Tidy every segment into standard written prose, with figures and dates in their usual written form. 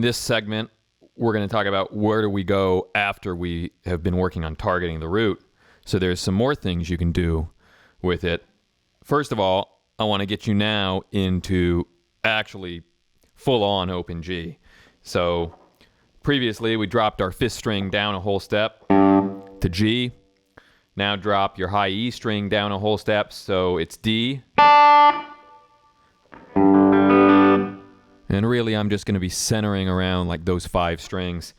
this segment, we're going to talk about where do we go after we have been working on targeting the root. So there's some more things you can do with it. First of all, I want to get you now into actually full-on open G. So previously, we dropped our 5th string down a whole step to G. Now drop your high E string down a whole step, so it's D. And really, I'm just going to be centering around like those 5 strings.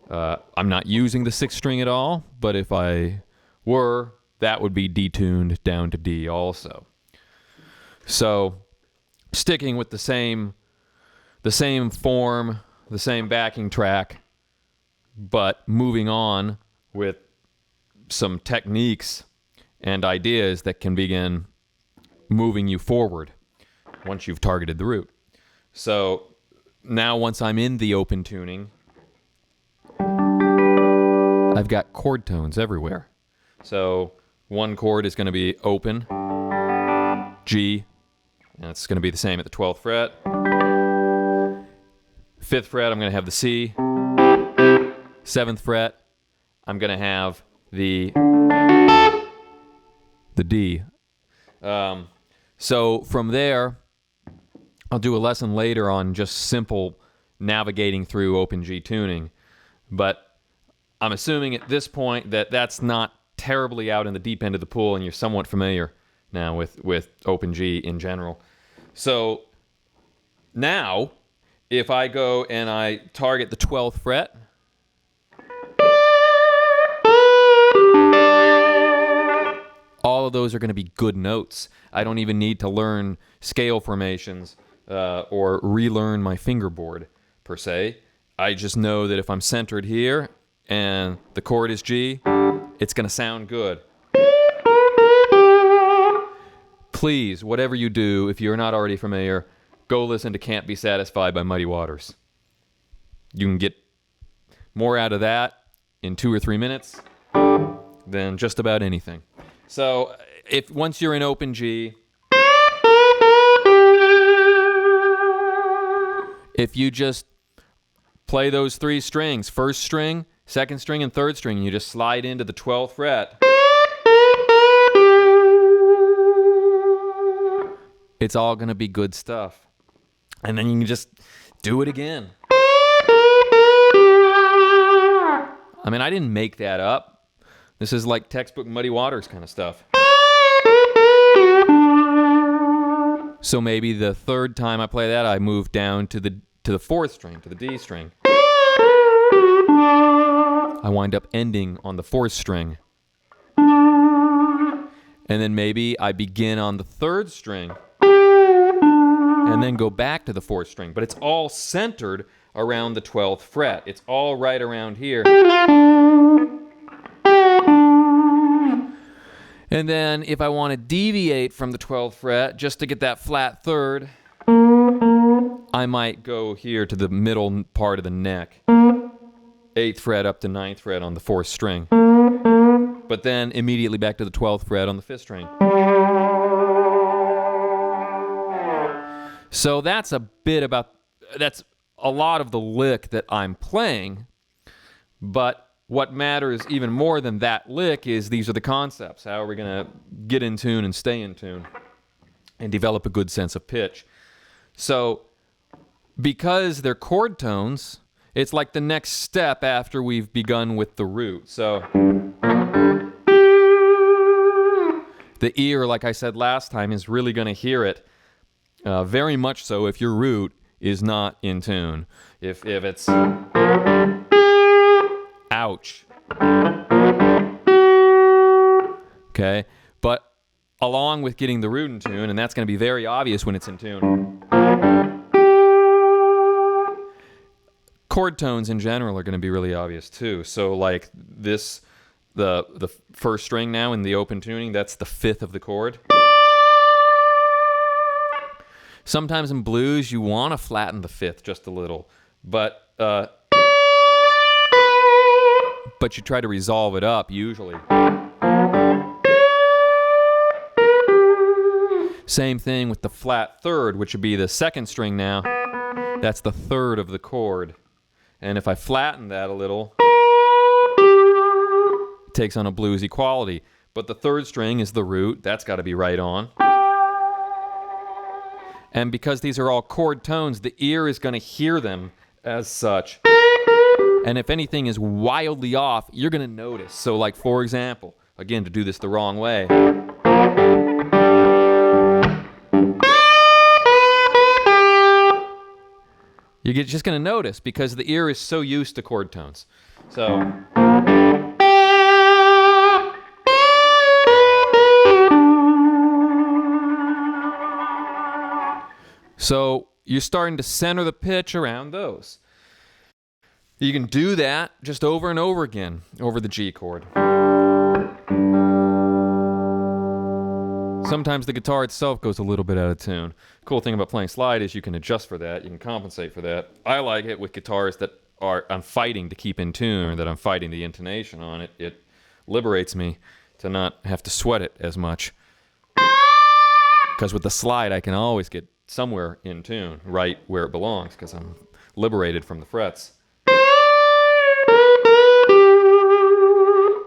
I'm not using the 6th string at all, but if I were, that would be detuned down to D also. So sticking with the same form, the same backing track, but moving on with some techniques and ideas that can begin moving you forward once you've targeted the root. So now once I'm in the open tuning, I've got chord tones everywhere. So one chord is going to be open, G, and it's going to be the same at the 12th fret. 5th fret, I'm going to have the C. 7th fret, I'm going to have the D. So from there, I'll do a lesson later on just simple navigating through open G tuning. But I'm assuming at this point that that's not terribly out in the deep end of the pool and you're somewhat familiar now with open G in general. So now, if I go and I target the 12th fret, all of those are going to be good notes. I don't even need to learn scale formations or relearn my fingerboard, per se. I just know that if I'm centered here and the chord is G, it's going to sound good. Please, whatever you do, if you're not already familiar, go listen to Can't Be Satisfied by Muddy Waters. You can get more out of that in 2 or 3 minutes than just about anything. So once you're in open G, if you just play those 3 strings, 1st string, 2nd string, and 3rd string, you just slide into the 12th fret, it's all going to be good stuff. And then you can just do it again. I mean, I didn't make that up. This is like textbook Muddy Waters kind of stuff. So maybe the 3rd time I play that, I move down to the 4th string, to the D string. I wind up ending on the 4th string. And then maybe I begin on the 3rd string and then go back to the 4th string. But it's all centered around the 12th fret. It's all right around here. And then if I want to deviate from the 12th fret just to get that flat 3rd, I might go here to the middle part of the neck. 8th fret up to 9th fret on the 4th string. But then immediately back to the 12th fret on the 5th string. So that's a lot of the lick that I'm playing. But what matters even more than that lick is these are the concepts. How are we going to get in tune and stay in tune and develop a good sense of pitch? So because they're chord tones, it's like the next step after we've begun with the root. So the ear, like I said last time, is really going to hear it very much so if your root is not in tune. If it's ouch. Okay? But along with getting the root in tune, and that's going to be very obvious when it's in tune, chord tones in general are going to be really obvious too. So like this, the 1st string now in the open tuning, that's the 5th of the chord. Sometimes in blues you want to flatten the 5th just a little, but you try to resolve it up usually. Same thing with the flat 3rd, which would be the 2nd string now. That's the third of the chord. And if I flatten that a little, it takes on a bluesy quality. But the third string is the root. That's got to be right on. And because these are all chord tones, the ear is going to hear them as such. And if anything is wildly off, you're going to notice. So like, for example, again, to do this the wrong way. You're just going to notice because the ear is so used to chord tones. So you're starting to center the pitch around those. You can do that just over and over again over the G chord. Sometimes the guitar itself goes a little bit out of tune. Cool thing about playing slide is you can adjust for that. You can compensate for that. I like it with guitars that I'm fighting to keep in tune, or that I'm fighting the intonation on it. It liberates me to not have to sweat it as much. Because with the slide, I can always get somewhere in tune, right where it belongs, because I'm liberated from the frets.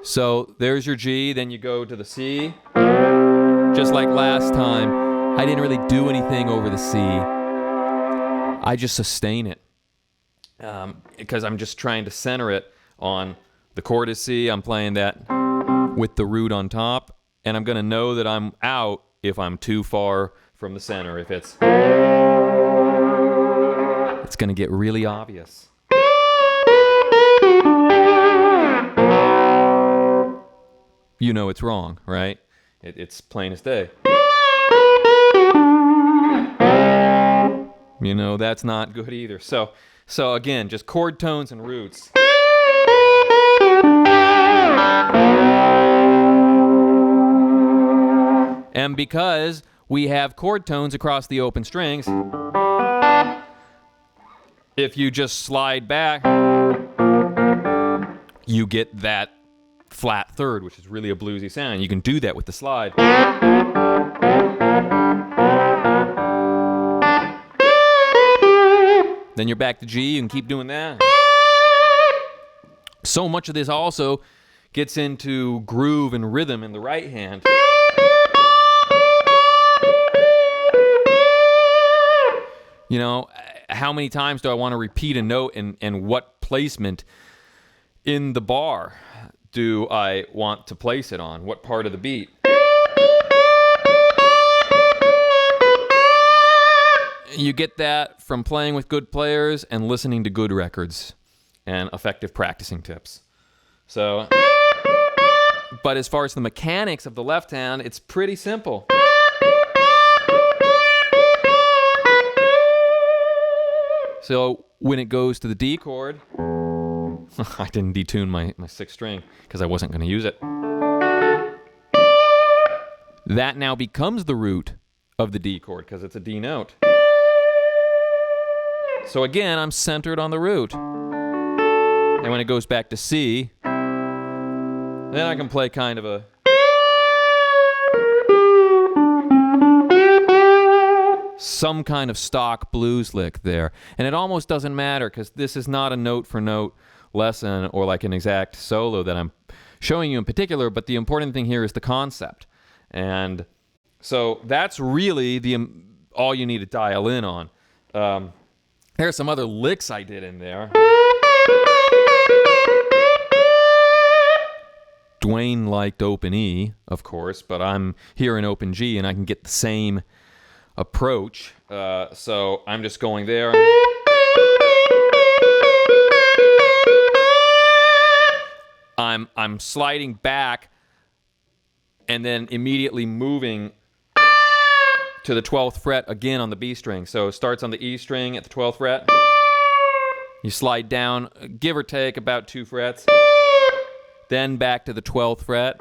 So there's your G, then you go to the C. Just like last time, I didn't really do anything over the C. I just sustain it. Because I'm just trying to center it on the chord is C. I'm playing that with the root on top. And I'm going to know that I'm out if I'm too far from the center. If it's going to get really obvious. You know it's wrong, right? It's plain as day. You know, that's not good either. So again, just chord tones and roots. And because we have chord tones across the open strings, if you just slide back, you get that flat third, which is really a bluesy sound. You can do that with the slide. Then you're back to G. You can keep doing that. So much of this also gets into groove and rhythm in the right hand. You know, how many times do I want to repeat a note, and what placement in the bar do I want to place it on? What part of the beat? You get that from playing with good players and listening to good records and effective practicing tips. So, but as far as the mechanics of the left hand, it's pretty simple. So when it goes to the D chord, I didn't detune my sixth string because I wasn't going to use it. That now becomes the root of the D chord because it's a D note. So again, I'm centered on the root. And when it goes back to C, then I can play kind of a... some kind of stock blues lick there. And it almost doesn't matter because this is not a note-for-note lesson or like an exact solo that I'm showing you in particular, but the important thing here is the concept. And so that's really all you need to dial in on. There are some other licks I did in there. Dwayne liked open E, of course, but I'm here in open G and I can get the same approach. So I'm just going there. I'm sliding back and then immediately moving to the 12th fret again on the B string. So it starts on the E string at the 12th fret. You slide down, give or take about 2 frets. Then back to the 12th fret.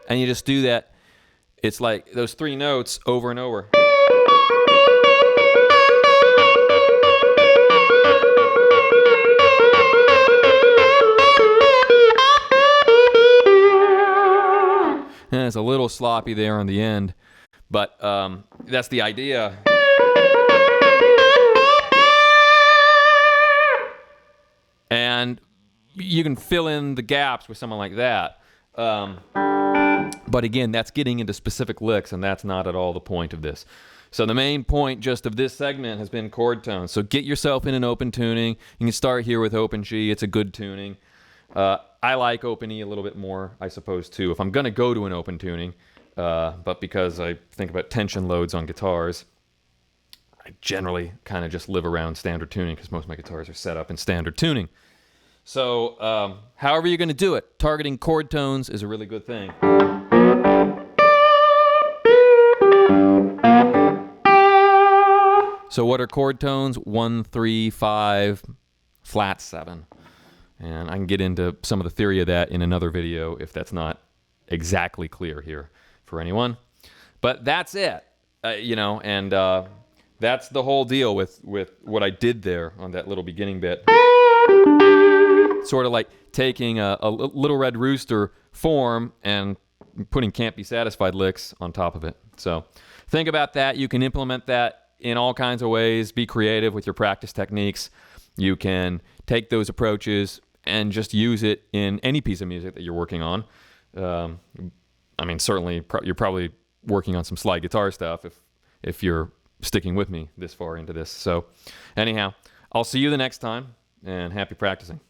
And you just do that. It's like those 3 notes over and over. And it's a little sloppy there on the end, but that's the idea. And you can fill in the gaps with someone like that. But again, that's getting into specific licks, and that's not at all the point of this. So the main point just of this segment has been chord tones. So get yourself in an open tuning. You can start here with open G. It's a good tuning. I like open E a little bit more, I suppose, too, if I'm going to go to an open tuning. But because I think about tension loads on guitars, I generally kind of just live around standard tuning because most of my guitars are set up in standard tuning. So however you're going to do it, targeting chord tones is a really good thing. So what are chord tones? 1, 3, 5, flat 7. And I can get into some of the theory of that in another video if that's not exactly clear here for anyone. But that's it, and that's the whole deal with what I did there on that little beginning bit. Sort of like taking a Little Red Rooster form and putting Can't Be Satisfied licks on top of it. So think about that. You can implement that in all kinds of ways. Be creative with your practice techniques. You can take those approaches and just use it in any piece of music that you're working on. Certainly you're probably working on some slide guitar stuff if you're sticking with me this far into this. So anyhow, I'll see you the next time, and happy practicing.